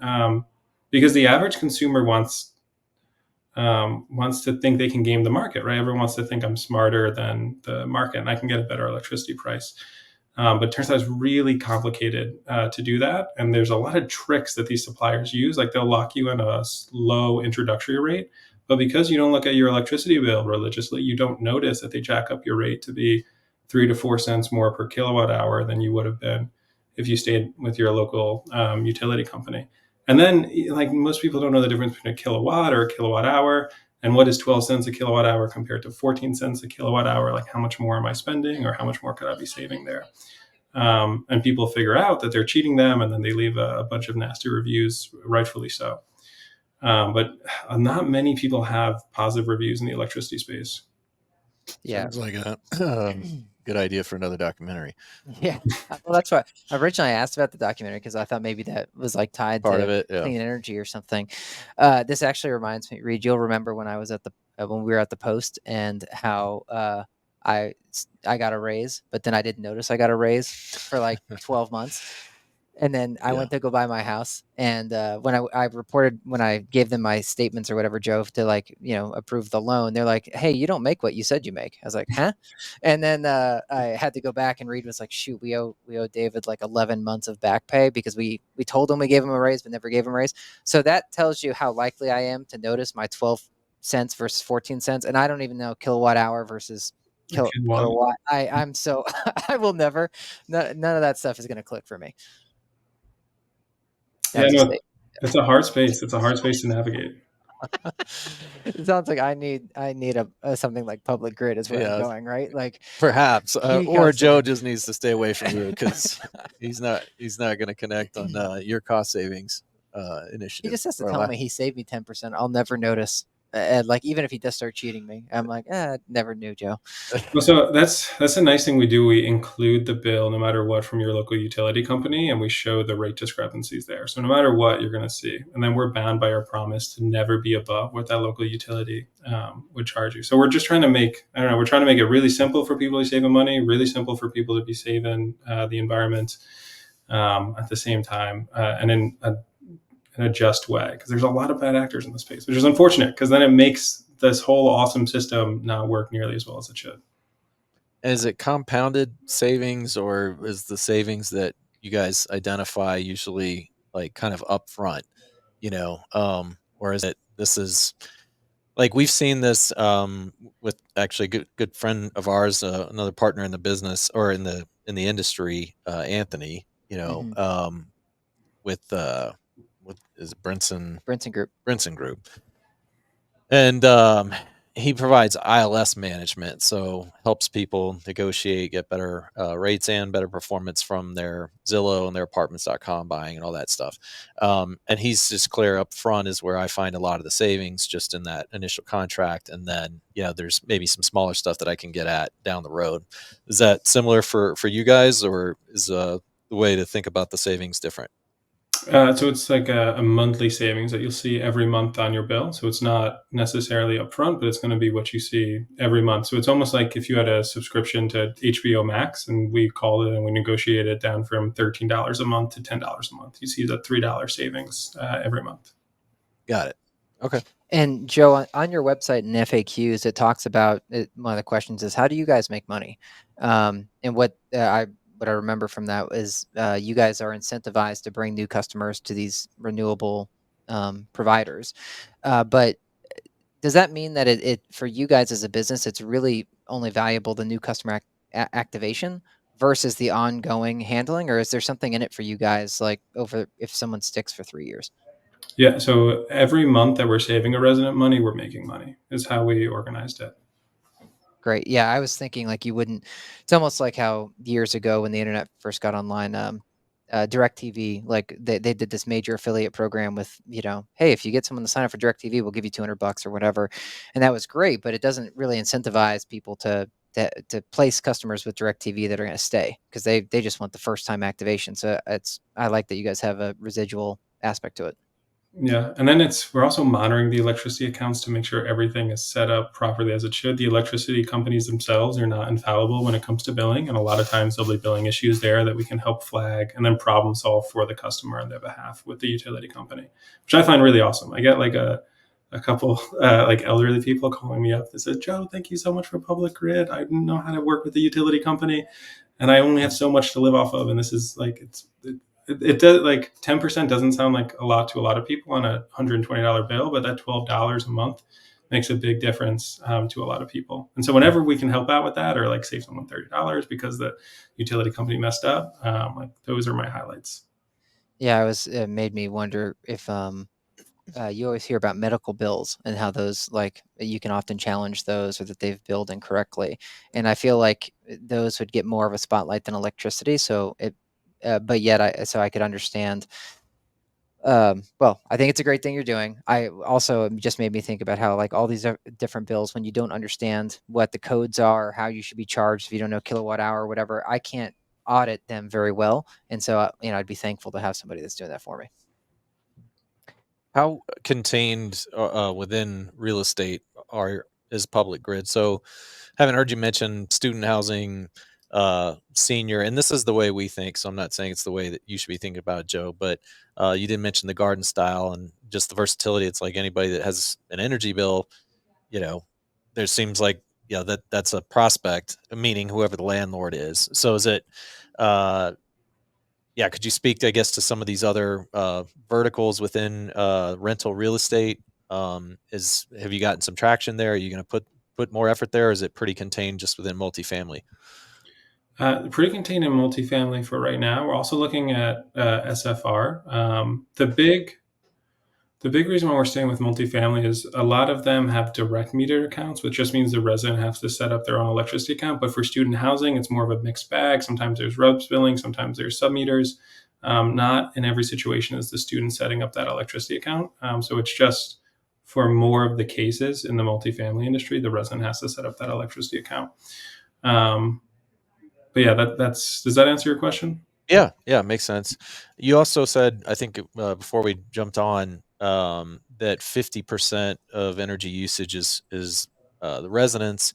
because the average consumer wants to think they can game the market, right? Everyone wants to think I'm smarter than the market and I can get a better electricity price. But it turns out it's really complicated to do that. And there's a lot of tricks that these suppliers use. Like they'll lock you in a low introductory rate, but because you don't look at your electricity bill religiously, you don't notice that they jack up your rate to be 3 to 4 cents more per kilowatt hour than you would have been if you stayed with your local utility company. And then, like most people don't know the difference between a kilowatt or a kilowatt hour, and what is 12 cents a kilowatt hour compared to 14 cents a kilowatt hour. Like how much more am I spending, or how much more could I be saving there? And people figure out that they're cheating them, and then they leave a bunch of nasty reviews, rightfully so. But not many people have positive reviews in the electricity space. Yeah. Sounds like a good idea for another documentary. Yeah. Well, that's why originally I asked about the documentary, because I thought maybe that was like tied Part to of it, yeah. clean energy or something. This actually reminds me, Reed, you'll remember when I was at the when we were at the Post, and how I got a raise, but then I didn't notice I got a raise for like 12 months. And then I went to go buy my house, and when I reported, when I gave them my statements or whatever, Joe, to like, approve the loan, they're like, "Hey, you don't make what you said you make." I was like, "Huh?" And then I had to go back, and Reed was like, "Shoot, we owe David like 11 months of back pay, because we told him we gave him a raise but never gave him a raise." So that tells you how likely I am to notice my 12 cents versus 14 cents, and I don't even know kilowatt hour versus kilowatt. I'm so I will never. None of that stuff is going to click for me. Yeah, no, it's a hard space. It's a hard space to navigate. It sounds like I need a something like Public Grid is where I'm going, right? Like perhaps, or Joe just needs to stay away from you, because he's not going to connect on your cost savings initiative. He just has to tell me he saved me 10%. I'll never notice. Like even if he does start cheating me, I'm like, never knew, Joe. Well, so that's a nice thing we do. We include the bill no matter what from your local utility company, and we show the rate discrepancies there. So no matter what, you're going to see, and then we're bound by our promise to never be above what that local utility would charge you. So we're just trying to make, we're trying to make it really simple for people to save money, really simple for people to be saving the environment at the same time, and in a just way, because there's a lot of bad actors in the space, which is unfortunate, because then it makes this whole awesome system not work nearly as well as it should. Is it compounded savings, or is the savings that you guys identify usually like kind of upfront, or is it, this is like, we've seen this with actually a good friend of ours, another partner in the business, or in the industry, Anthony, with what is it, Brinson Group. And he provides ILS management, so helps people negotiate, get better rates and better performance from their Zillow and their apartments.com buying and all that stuff. And he's just clear up front is where I find a lot of the savings, just in that initial contract. And then, there's maybe some smaller stuff that I can get at down the road. Is that similar for you guys, or is the way to think about the savings different? So it's like a monthly savings that you'll see every month on your bill. So it's not necessarily upfront, but it's going to be what you see every month. So it's almost like if you had a subscription to HBO Max, and we called it and we negotiated it down from $13 a month to $10 a month. You see the $3 savings every month. Got it. Okay. And Joe, on your website in FAQs, it talks about one of the questions is, how do you guys make money? And what I remember from that is you guys are incentivized to bring new customers to these renewable providers. But does that mean that it for you guys as a business, it's really only valuable the new customer activation versus the ongoing handling, or is there something in it for you guys, like over if someone sticks for 3 years? Yeah. So every month that we're saving a resident money, we're making money, is how we organized it. Great. Yeah, I was thinking like you wouldn't. It's almost like how years ago when the internet first got online, DirecTV, like they did this major affiliate program with, hey, if you get someone to sign up for DirecTV, we'll give you $200 or whatever, and that was great. But it doesn't really incentivize people to place customers with DirecTV that are going to stay, because they just want the first time activation. So I like that you guys have a residual aspect to it. Yeah, and then we're also monitoring the electricity accounts to make sure everything is set up properly as it should. The electricity companies themselves are not infallible when it comes to billing, and a lot of times there'll be billing issues there that we can help flag and then problem solve for the customer on their behalf with the utility company, which I find really awesome. I get like a couple like elderly people calling me up that said, "Joe, thank you so much for Public Grid. I didn't know how to work with the utility company, and I only have so much to live off of, and this is like it does like 10% doesn't sound like a lot to a lot of people on a $120 bill, but that $12 a month makes a big difference to a lot of people. And so whenever we can help out with that or like save someone $30 because the utility company messed up, like those are my highlights. Yeah, it made me wonder if you always hear about medical bills and how those like you can often challenge those or that they've billed incorrectly, and I feel like those would get more of a spotlight than electricity. But yet I could understand. Well, I think it's a great thing you're doing. I also it just made me think about how like all these different bills, when you don't understand what the codes are, or how you should be charged if you don't know kilowatt hour or whatever, I can't audit them very well, and so I'd be thankful to have somebody that's doing that for me. How contained within real estate is public grid? So, haven't heard you mention student housing, senior, and this is the way we think. So, I'm not saying it's the way that you should be thinking about it, Joe. But you did mention the garden style and just the versatility. It's like anybody that has an energy bill, you know, there seems like that's a prospect, meaning whoever the landlord is. So, is it? Uh, yeah, could you speak, I guess, to some of these other verticals within rental real estate? Is Have you gotten some traction there? Are you going to put more effort there? Or is it pretty contained just within multifamily? Pretty contained in multifamily for right now. We're also looking at SFR. The big reason why we're staying with multifamily is a lot of them have direct meter accounts, which just means the resident has to set up their own electricity account. But for student housing, it's more of a mixed bag. Sometimes there's RUBS billing, sometimes there's sub meters. Not in every situation is the student setting up that electricity account. So it's just for more of the cases in the multifamily industry, the resident has to set up that electricity account. Um, but yeah, that's does that answer your question? Yeah, yeah, makes sense. You also said, I think before we jumped on, that 50% of energy usage is the residents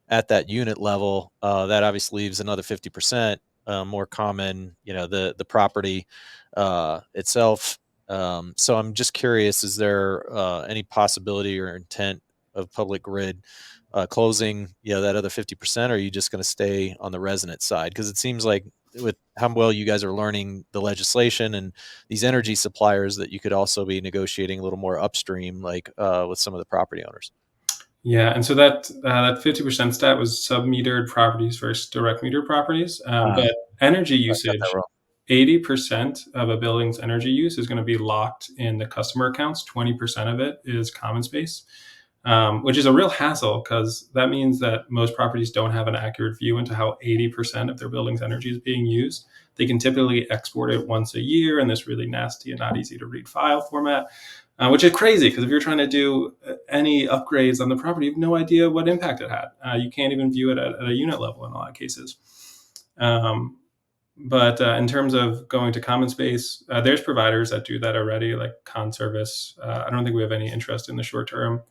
at that unit level. That obviously leaves another 50% more common, the property itself. So I'm just curious, is there any possibility or intent of public grid closing, that other 50%, or are you just going to stay on the resident side? Because it seems like with how well you guys are learning the legislation and these energy suppliers, that you could also be negotiating a little more upstream, like with some of the property owners. Yeah, and so that 50% stat was sub-metered properties versus direct meter properties. But energy I got that usage, wrong. 80% of a building's energy use is going to be locked in the customer accounts. 20% of it is common space, which is a real hassle because that means that most properties don't have an accurate view into how 80% of their building's energy is being used. They can typically export it once a year in this really nasty and not easy to read file format, which is crazy because if you're trying to do any upgrades on the property, you have no idea what impact it had. You can't even view it at a unit level in a lot of cases. Um, but in terms of going to common space, there's providers that do that already, like Conservice. I don't think we have any interest in the short term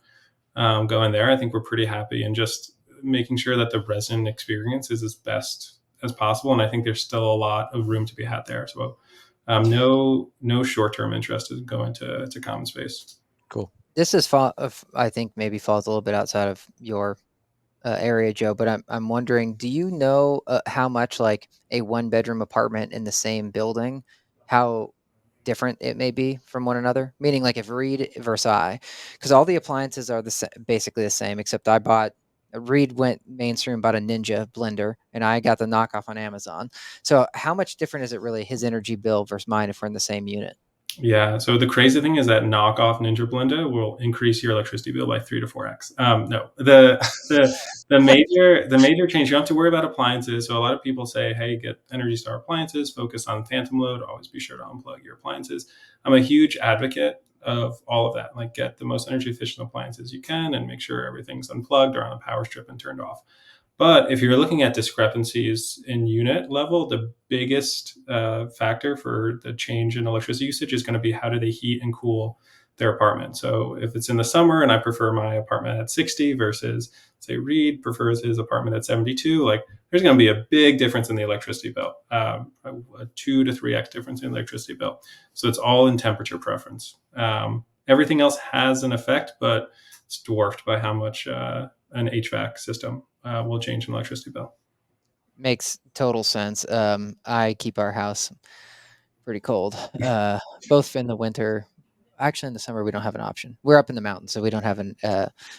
going there. I think we're pretty happy and just making sure that the resident experience is as best as possible. And I think there's still a lot of room to be had there. So no short term interest is going to common space. Cool. This is I think maybe falls a little bit outside of your area, Joe, but I'm wondering, do you know how much like a one bedroom apartment in the same building, how different it may be from one another? Meaning, like if Reed versus I, because all the appliances are basically the same, except Reed went mainstream, bought a Ninja blender, and I got the knockoff on Amazon. So, how much different is it really his energy bill versus mine if we're in the same unit? Yeah. So the crazy thing is that knockoff Ninja Blender will increase your electricity bill by 3 to 4x. No, the major change, you don't have to worry about appliances. So a lot of people say, hey, get Energy Star appliances, focus on phantom load, always be sure to unplug your appliances. I'm a huge advocate of all of that. Like get the most energy efficient appliances you can and make sure everything's unplugged or on a power strip and turned off. But if you're looking at discrepancies in unit level, the biggest factor for the change in electricity usage is going to be how do they heat and cool their apartment. So if it's in the summer and I prefer my apartment at 60 versus, say, Reed prefers his apartment at 72, like there's going to be a big difference in the electricity bill, a 2 to 3x difference in electricity bill. So it's all in temperature preference. Everything else has an effect, but it's dwarfed by how much an HVAC system will change an electricity bill. Makes total sense. I keep our house pretty cold, both in the winter. Actually, in the summer, we don't have an option. We're up in the mountains, so we don't have an.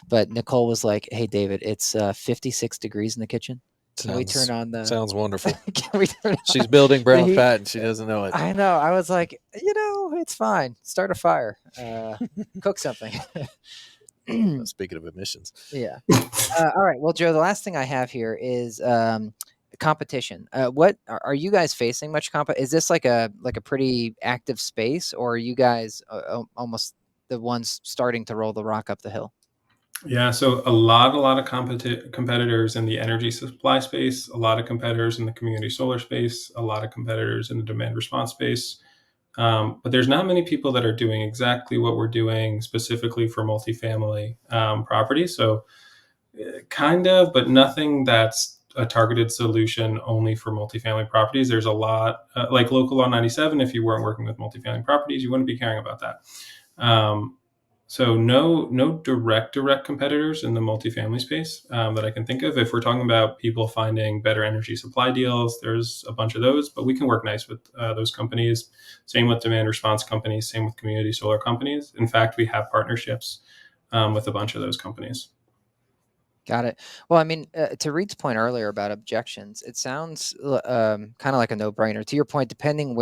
But Nicole was like, "Hey, David, it's 56 degrees in the kitchen. Can we turn on the? Sounds wonderful. Can we turn She's building brown heat?" fat and she doesn't know it. I know. I was like, it's fine. Start a fire. Cook something. Speaking of emissions. Yeah. All right. Well, Joe, the last thing I have here is competition. What are you guys facing much Is this like a pretty active space, or are you guys almost the ones starting to roll the rock up the hill? Yeah, so a lot of competitors in the energy supply space, a lot of competitors in the community solar space, a lot of competitors in the demand response space. But there's not many people that are doing exactly what we're doing specifically for multifamily properties. So kind of, but nothing that's a targeted solution only for multifamily properties. There's a lot, like Local Law 97, if you weren't working with multifamily properties, you wouldn't be caring about that. So no direct competitors in the multifamily space that I can think of. If we're talking about people finding better energy supply deals, there's a bunch of those, but we can work nice with those companies. Same with demand response companies, same with community solar companies. In fact, we have partnerships with a bunch of those companies. Got it. Well, I mean, to Reed's point earlier about objections, it sounds kind of like a no-brainer. To your point, depending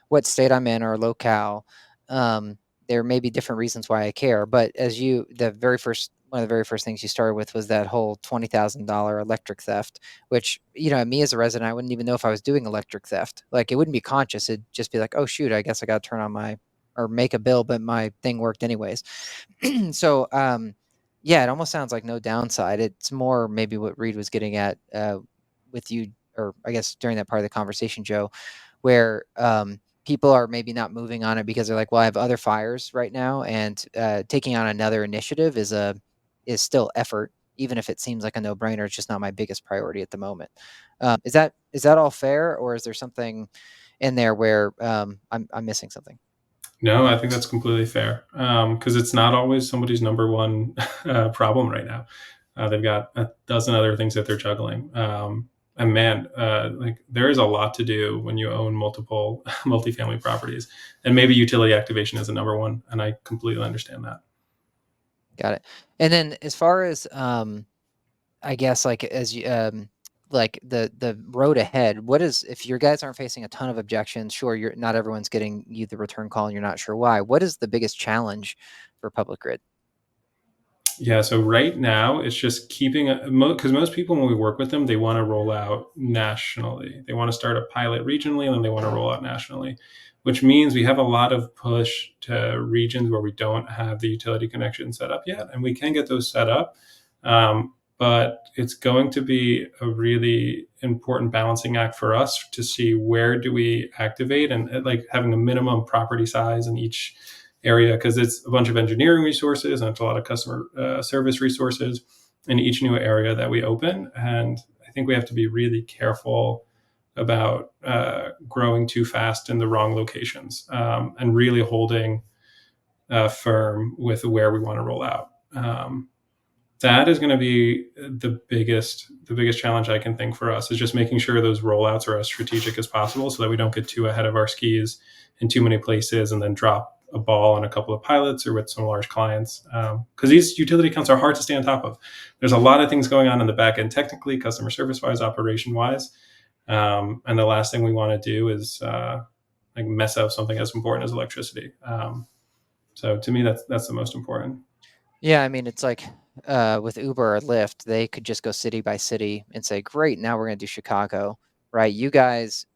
what state I'm in or locale, there may be different reasons why I care. But one of the very first things you started with was that whole $20,000 electric theft, which, me as a resident, I wouldn't even know if I was doing electric theft. Like, it wouldn't be conscious. It'd just be like, oh shoot, I guess I got to turn on or make a bill, but my thing worked anyways. So, yeah, it almost sounds like no downside. It's more maybe what Reed was getting at with you, or I guess during that part of the conversation, Joe, where people are maybe not moving on it because they're like, well, I have other fires right now, and taking on another initiative is still effort, even if it seems like a no-brainer. It's just not my biggest priority at the moment. Is that all fair, or is there something in there where I'm missing something? No, I think that's completely fair because it's not always somebody's number one problem right now. They've got a dozen other things that they're juggling. And man, like there is a lot to do when you own multiple multifamily properties, and maybe utility activation is the number one. And I completely understand that. Got it. And then as far as I guess like as you like the road ahead, what is if your guys aren't facing a ton of objections, sure, you're not everyone's getting you the return call and you're not sure why. What is the biggest challenge for public grid? Yeah, so right now it's just keeping because most people when we work with them, they want to roll out nationally. They want to start a pilot regionally and then they want to roll out nationally, which means we have a lot of push to regions where we don't have the utility connection set up yet, and we can get those set up. But it's going to be a really important balancing act for us to see where do we activate and like having a minimum property size in each area because it's a bunch of engineering resources and it's a lot of customer service resources in each new area that we open. And I think we have to be really careful about growing too fast in the wrong locations and really holding firm with where we want to roll out. That is going to be the biggest challenge I can think for us is just making sure those rollouts are as strategic as possible so that we don't get too ahead of our skis in too many places and then drop a ball on a couple of pilots or with some large clients because these utility accounts are hard to stay on top of. There's a lot of things going on in the back end technically, customer service wise, operation wise, and the last thing we want to do is like mess up something as important as electricity. So to me that's the most important. Yeah, I mean, it's like with Uber or Lyft, they could just go city by city and say, "Great, now we're going to do Chicago." Right? You guys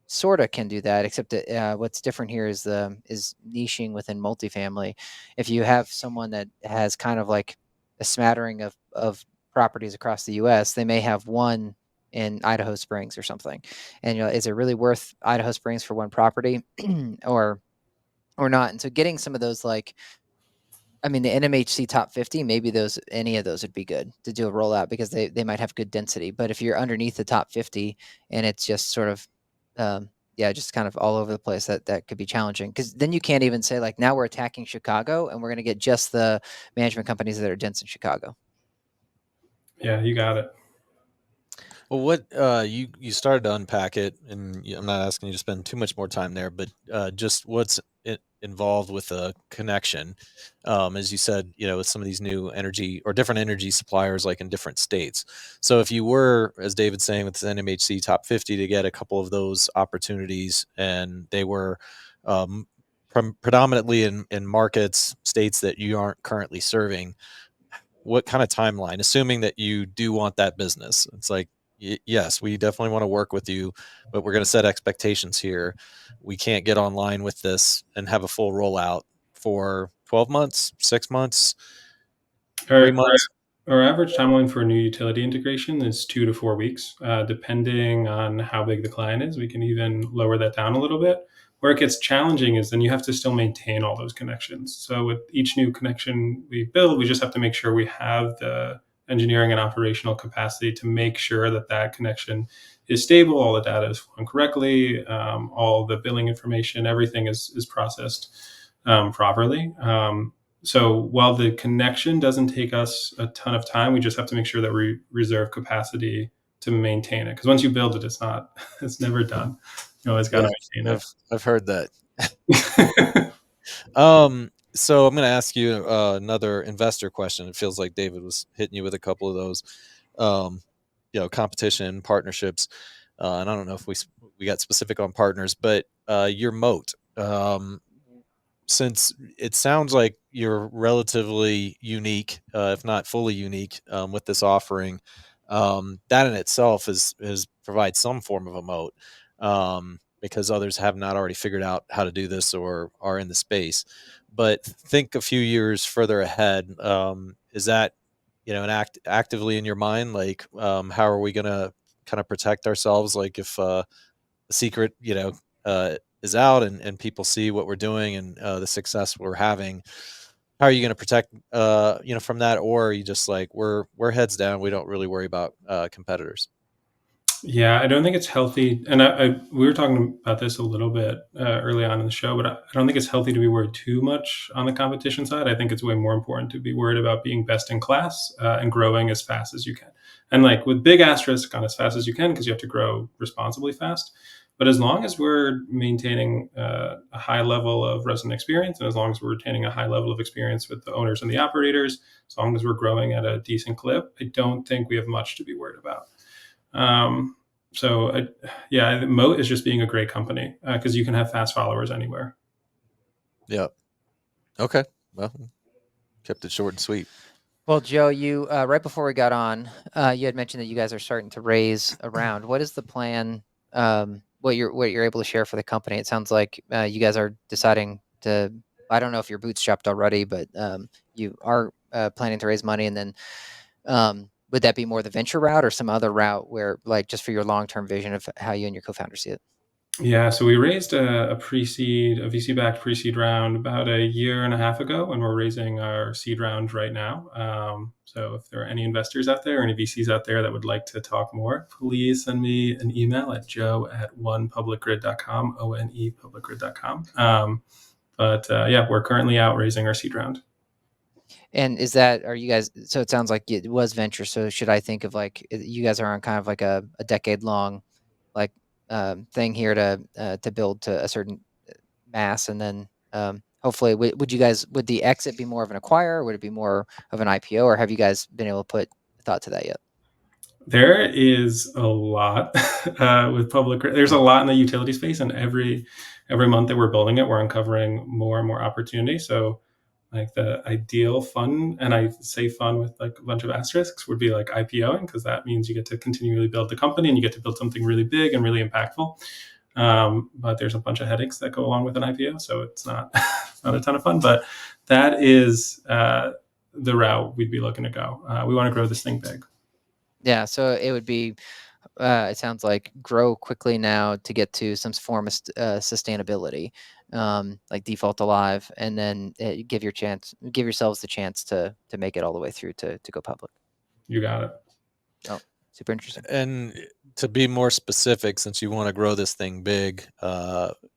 sort of can do that, except that what's different here is niching within multifamily. If you have someone that has kind of like a smattering of properties across the U.S., they may have one in Idaho Springs or something. And is it really worth Idaho Springs for one property or not? And so getting some of those, like, I mean, the NMHC top 50, maybe any of those would be good to do a rollout because they might have good density. But if you're underneath the top 50 and it's just sort of, just kind of all over the place, that could be challenging, because then you can't even say, like, now we're attacking Chicago and we're going to get just the management companies that are dense in Chicago. Yeah, you got it. Well, what you started to unpack it, and I'm not asking you to spend too much more time there, but just what's involved with a connection, as you said, with some of these new energy or different energy suppliers, like in different states. So if you were, as David's saying, with the NMHC top 50, to get a couple of those opportunities, and they were predominantly in markets, states that you aren't currently serving, what kind of timeline, assuming that you do want that business? It's like, yes, we definitely want to work with you, but we're going to set expectations here. We can't get online with this and have a full rollout for 12 months, 6 months, 3 months. Our average timeline for a new utility integration is 2 to 4 weeks, depending on how big the client is. We can even lower that down a little bit. Where it gets challenging is then you have to still maintain all those connections. So with each new connection we build, we just have to make sure we have the engineering and operational capacity to make sure that that connection is stable, all the data is flowing correctly, all the billing information, everything is processed properly. So while the connection doesn't take us a ton of time, we just have to make sure that we reserve capacity to maintain it. Because once you build it, it's never done. You always got to maintain it. I've heard that. So I'm going to ask you another investor question. It feels like David was hitting you with a couple of those, competition, partnerships. And I don't know if we got specific on partners, but your moat. Since it sounds like you're relatively unique, if not fully unique, with this offering, that in itself is provides some form of a moat, because others have not already figured out how to do this or are in the space. But think a few years further ahead. Is that actively in your mind? Like, how are we going to kind of protect ourselves? Like, if the secret, is out and people see what we're doing and the success we're having, how are you going to protect from that? Or are you just like, we're heads down, we don't really worry about competitors? Yeah, I don't think it's healthy. And we were talking about this a little bit early on in the show, but I don't think it's healthy to be worried too much on the competition side. I think it's way more important to be worried about being best in class and growing as fast as you can. And like with big asterisk on as fast as you can, because you have to grow responsibly fast. But as long as we're maintaining a high level of resident experience, and as long as we're retaining a high level of experience with the owners and the operators, as long as we're growing at a decent clip, I don't think we have much to be worried about. The moat is just being a great company because you can have fast followers anywhere. Yeah. Okay. Well, kept it short and sweet. Well, Joe, you right before we got on, you had mentioned that you guys are starting to raise a round. What is the plan? What you're able to share for the company? It sounds like you guys are deciding to. I don't know if you're bootstrapped already, but you are planning to raise money, and then would that be more the venture route or some other route where, like, just for your long-term vision of how you and your co-founder see it? Yeah, so we raised a VC-backed pre-seed round about a year and a half ago, and we're raising our seed round right now. So if there are any investors out there, any VCs out there that would like to talk more, please send me an email at joe@onepublicgrid.com, onepublicgrid.com. We're currently out raising our seed round. And are you guys, so it sounds like it was venture. So should I think of, like, you guys are on kind of like a decade long, like, thing here to build to a certain mass, and then hopefully would the exit be more of an acquire? Would it be more of an IPO, or have you guys been able to put thought to that yet? There is a lot with public. There's a lot in the utility space, and every month that we're building it, we're uncovering more and more opportunities. So, like the ideal fun, and I say fun with like a bunch of asterisks, would be like IPOing, because that means you get to continually build the company and you get to build something really big and really impactful. But there's a bunch of headaches that go along with an IPO, so it's not not a ton of fun. But that is the route we'd be looking to go. We want to grow this thing big. Yeah, so it would be, it sounds like grow quickly now to get to some form of sustainability, like default alive, and then give yourselves the chance to make it all the way through to go public. You got it. Oh, super interesting. And to be more specific, since you want to grow this thing big,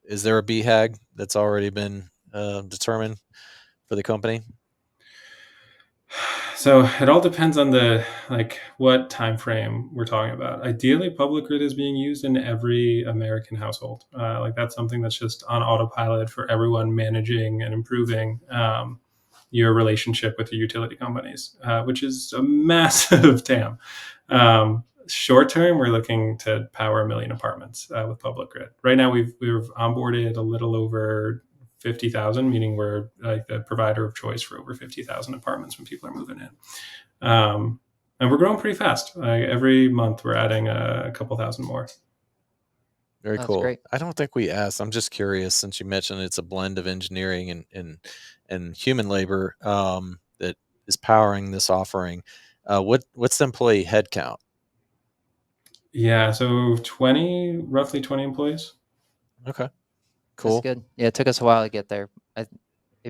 is there a BHAG that's already been determined for the company? So it all depends on what time frame we're talking about. Ideally, public grid is being used in every American household. That's something that's just on autopilot for everyone managing and improving your relationship with your utility companies, which is a massive TAM. Short term, we're looking to power 1 million apartments with public grid. Right now, we've onboarded a little over 50,000, meaning we're like the provider of choice for over 50,000 apartments when people are moving in. And we're growing pretty fast. Every month, we're adding a couple thousand more. Very That's cool. great. I don't think we asked. I'm just curious, since you mentioned it's a blend of engineering and human labor that is powering this offering. What's the employee headcount? Yeah, so roughly 20 employees. Okay, cool. That's good. Yeah, it took us a while to get there. It's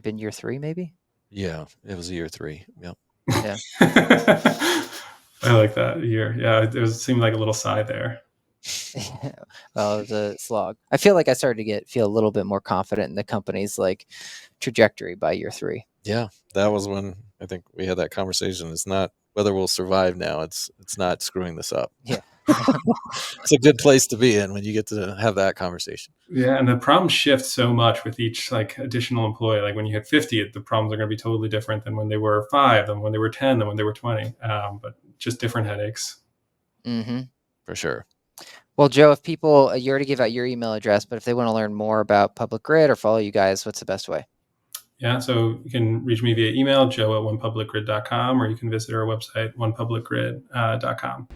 been year 3, maybe. Yeah, it was year 3. Yep. Yeah. I like that year. Yeah, it seemed like a little sigh there. Well, it was a slog. I feel like I started to feel a little bit more confident in the company's trajectory by year 3. Yeah, that was when I think we had that conversation. It's not whether we'll survive now. It's not screwing this up. Yeah. It's a good place to be in when you get to have that conversation. Yeah, and the problems shift so much with each additional employee. Like when you hit 50, the problems are going to be totally different than when they were 5, than when they were 10, than when they were 20. But just different headaches. Mm-hmm. For sure. Well, Joe, if people, you already gave out your email address, but if they want to learn more about Public Grid or follow you guys, what's the best way? Yeah, so you can reach me via email, joe@onepublicgrid.com, or you can visit our website, onepublicgrid.com.